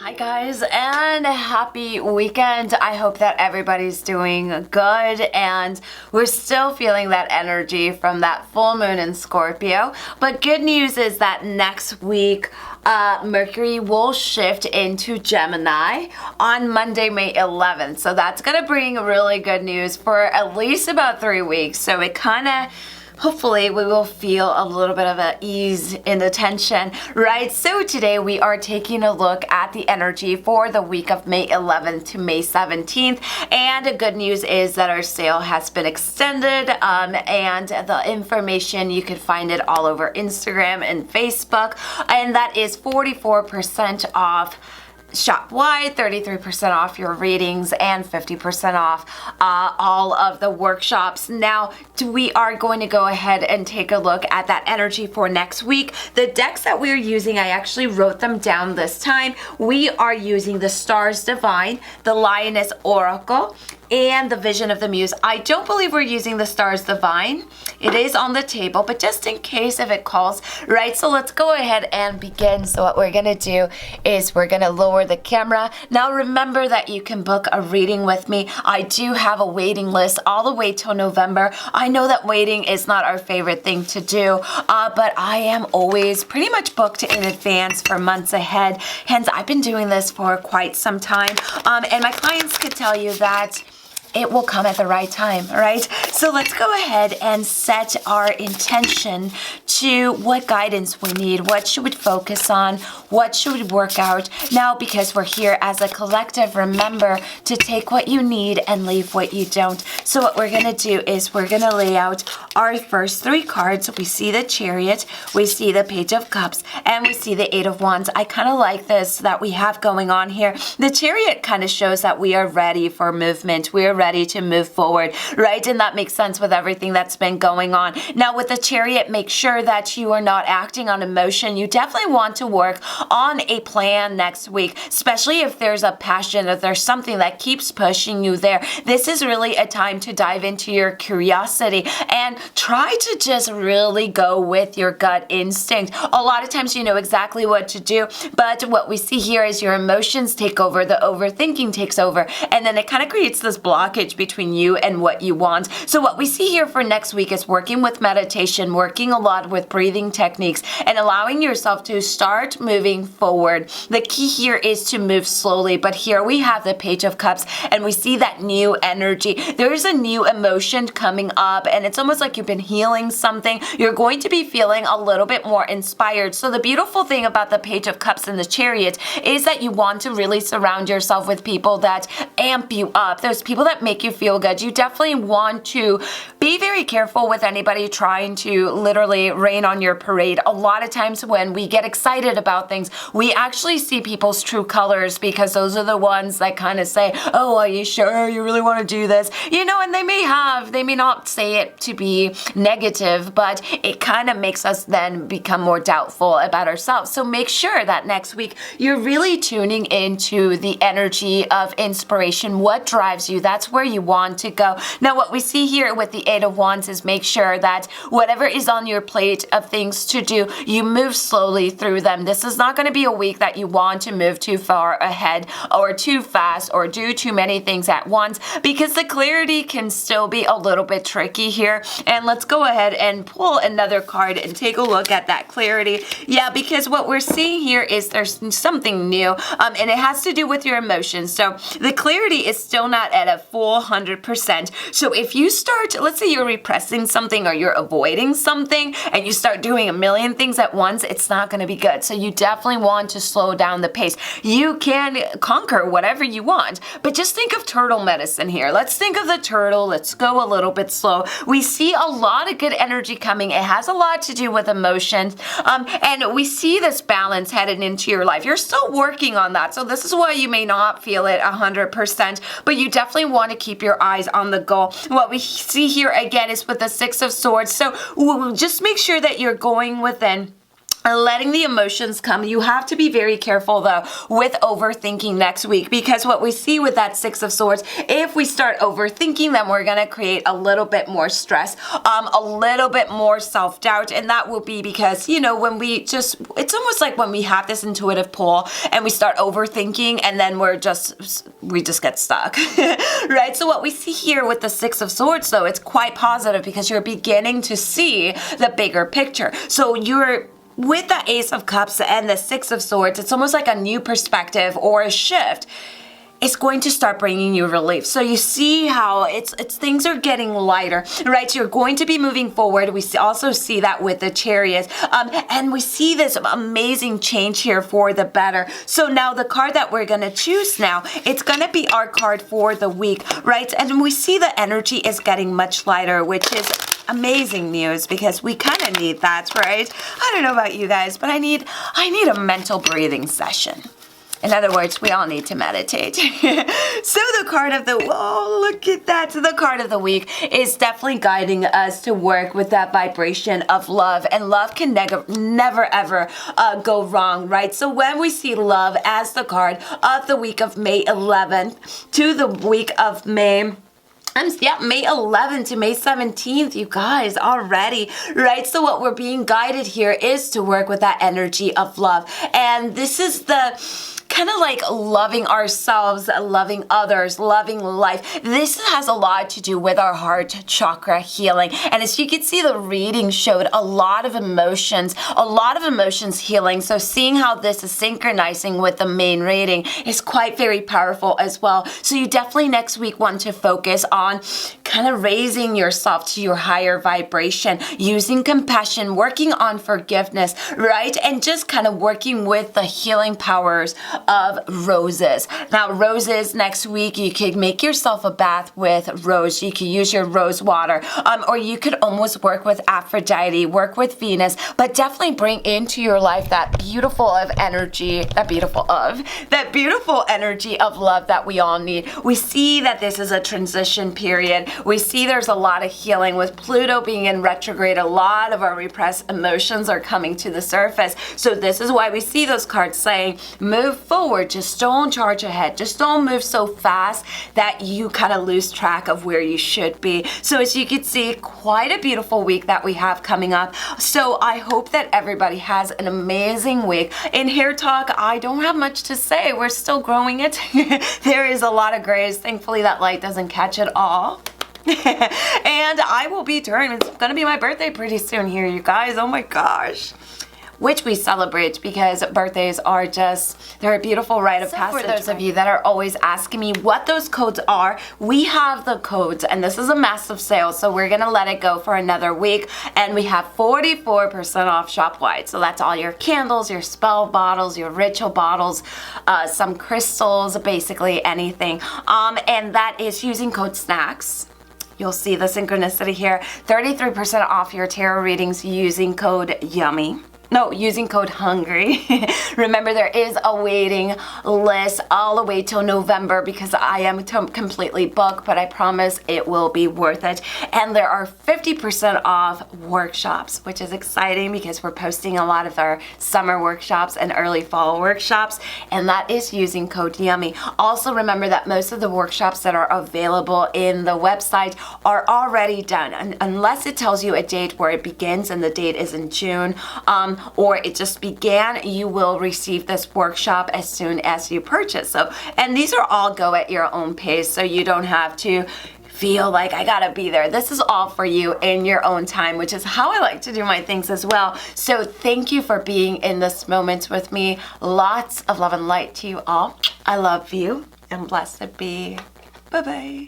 Hi guys, and happy weekend. I hope that everybody's doing good and we're still feeling that energy from that full moon in Scorpio. But good news is that next week Mercury will shift into Gemini on Monday, May 11th. So that's going to bring really good news for at least about 3 weeks. So it kind of hopefully we will feel a little bit of an ease in the tension, right? So today we are taking a look at the energy for the week of May 11th to May 17th. And the good news is that our sale has been extended, and the information, you can find it all over Instagram and Facebook. And that is 44% off shop-wide, 33% off your readings, and 50% off all of the workshops. Now, we are going to go ahead and take a look at that energy for next week. The decks that we're using, I actually wrote them down this time. We are using the Stars Divine, the Lioness Oracle, and the Vision of the Muse. I don't believe we're using the Stars Divine. It is on the table, but just in case if it calls, right? So let's go ahead and begin. So what we're gonna do is we're gonna lower the camera. Now remember that you can book a reading with me. I do have a waiting list all the way till November. I know that waiting is not our favorite thing to do, but I am always pretty much booked in advance for months ahead. Hence, I've been doing this for quite some time, and my clients could tell you that it will come at the right time, right? So let's go ahead and set our intention to what guidance we need, what should we focus on, what should we work out. Now, because we're here as a collective, remember to take what you need and leave what you don't. So what we're gonna do is we're gonna lay out our first 3 cards. We see the Chariot, we see the Page of Cups, and we see the 8 of Wands. I kind of like this that we have going on here. The Chariot kind of shows that we are ready for movement. We are ready to move forward, right? And that makes sense with everything that's been going on. Now with the Chariot, make sure that you are not acting on emotion. You definitely want to work on a plan next week, especially if there's a passion, if there's something that keeps pushing you there. This is really a time to dive into your curiosity and try to just really go with your gut instinct. A lot of times you know exactly what to do, but what we see here is your emotions take over, the overthinking takes over, and then it kind of creates this blockage between you and what you want. So what we see here for next week is working with meditation, working a lot with breathing techniques, and allowing yourself to start moving forward. The key here is to move slowly, but here we have the Page of Cups, and we see that new energy. There is a new emotion coming up, and it's almost like you've been healing something. You're going to be feeling a little bit more inspired. So the beautiful thing about the Page of Cups and the Chariot is that you want to really surround yourself with people that amp you up. Those people that make you feel good. You definitely want to be very careful with anybody trying to literally rain on your parade. A lot of times when we get excited about things, we actually see people's true colors, because those are the ones that kind of say, oh, are you sure you really want to do this? You know, and they may not say it to be negative, but it kind of makes us then become more doubtful about ourselves. So make sure that next week you're really tuning into the energy of inspiration. What drives you? That's where you want to go. Now, what we see here with the 8 of Wands is make sure that whatever is on your plate of things to do, you move slowly through them. This is not going to be a week that you want to move too far ahead or too fast or do too many things at once, because the clarity can still be a little bit tricky here. And let's go ahead and pull another card and take a look at that clarity. Yeah, because what we're seeing here is there's something new, and it has to do with your emotions. So the clarity is still not at a full 100%. So if you start, let's say you're repressing something or you're avoiding something and you start doing a million things at once, it's not going to be good. So you definitely want to slow down the pace. You can conquer whatever you want, but just think of turtle medicine here. Let's think of the turtle. Let's go a little bit slow. We see a lot of good energy coming. It has a lot to do with emotions, and we see this balance headed into your life. You're still working on that. So this is why you may not feel it 100%, but you definitely want to keep your eyes on the goal. What we see here again is with the 6 of Swords. So just make sure that you're going within letting the emotions come. You have to be very careful though with overthinking next week, because what we see with that Six of Swords, if we start overthinking, then we're going to create a little bit more stress, a little bit more self-doubt, and that will be because, you know, when we just, it's almost like when we have this intuitive pull and we start overthinking, and then we just get stuck, right? So what we see here with the Six of Swords though, it's quite positive because you're beginning to see the bigger picture. So you're with the Ace of Cups and the Six of Swords, it's almost like a new perspective or a shift. It's going to start bringing you relief. So you see how it's things are getting lighter, right? So you're going to be moving forward. We also see that with the Chariot, and we see this amazing change here for the better. So now the card that we're going to choose now, it's going to be our card for the week, right? And we see the energy is getting much lighter, which is amazing news because we kind of need that, right? I don't know about you guys, but I need a mental breathing session. In other words, we all need to meditate. So the card of the, oh, look at that. So the card of the week is definitely guiding us to work with that vibration of love. And love can never, ever go wrong, right? So when we see love as the card of the week of May 11th to the week of May 11th to May 17th, you guys, already, right? So what we're being guided here is to work with that energy of love. And this is the kind of like loving ourselves, loving others, loving life. This has a lot to do with our heart chakra healing. And as you can see, the reading showed a lot of emotions healing. So seeing how this is synchronizing with the main reading is quite very powerful as well. So you definitely next week want to focus on kind of raising yourself to your higher vibration, using compassion, working on forgiveness, right? And just kind of working with the healing powers of roses. Now, roses next week, you could make yourself a bath with rose. You could use your rose water, or you could almost work with Aphrodite, work with Venus, but definitely bring into your life that beautiful energy of love that we all need. We see that this is a transition period. We see there's a lot of healing with Pluto being in retrograde. A lot of our repressed emotions are coming to the surface. So this is why we see those cards saying, move forward, just don't charge ahead, just don't move so fast that you kind of lose track of where you should be. So as you can see, quite a beautiful week that we have coming up. So I hope that everybody has an amazing week. In Hair Talk, I don't have much to say. We're still growing it. There is a lot of grays. Thankfully, that light doesn't catch it all. And I will be it's gonna be my birthday pretty soon here, you guys. Oh my gosh. Which we celebrate because birthdays are they're a beautiful rite of passage. For those of you that are always asking me what those codes are, we have the codes, and this is a massive sale, so we're gonna let it go for another week, and we have 44% off shop-wide. So that's all your candles, your spell bottles, your ritual bottles, some crystals, basically anything. And that is using code SNACKS. You'll see the synchronicity here. 33% off your tarot readings using code YUMMY. No, using code HUNGRY. Remember, there is a waiting list all the way till November because I am completely booked, but I promise it will be worth it. And there are 50% off workshops, which is exciting because we're posting a lot of our summer workshops and early fall workshops, and that is using code YUMMY. Also, remember that most of the workshops that are available in the website are already done, and unless it tells you a date where it begins, and the date is in June, or it just began, you will receive this workshop as soon as you purchase. So, and these are all go at your own pace, so you don't have to feel like I gotta be there. This is all for you in your own time, which is how I like to do my things as well. So thank you for being in this moment with me. Lots of love and light to you all. I love you and blessed be. Bye-bye.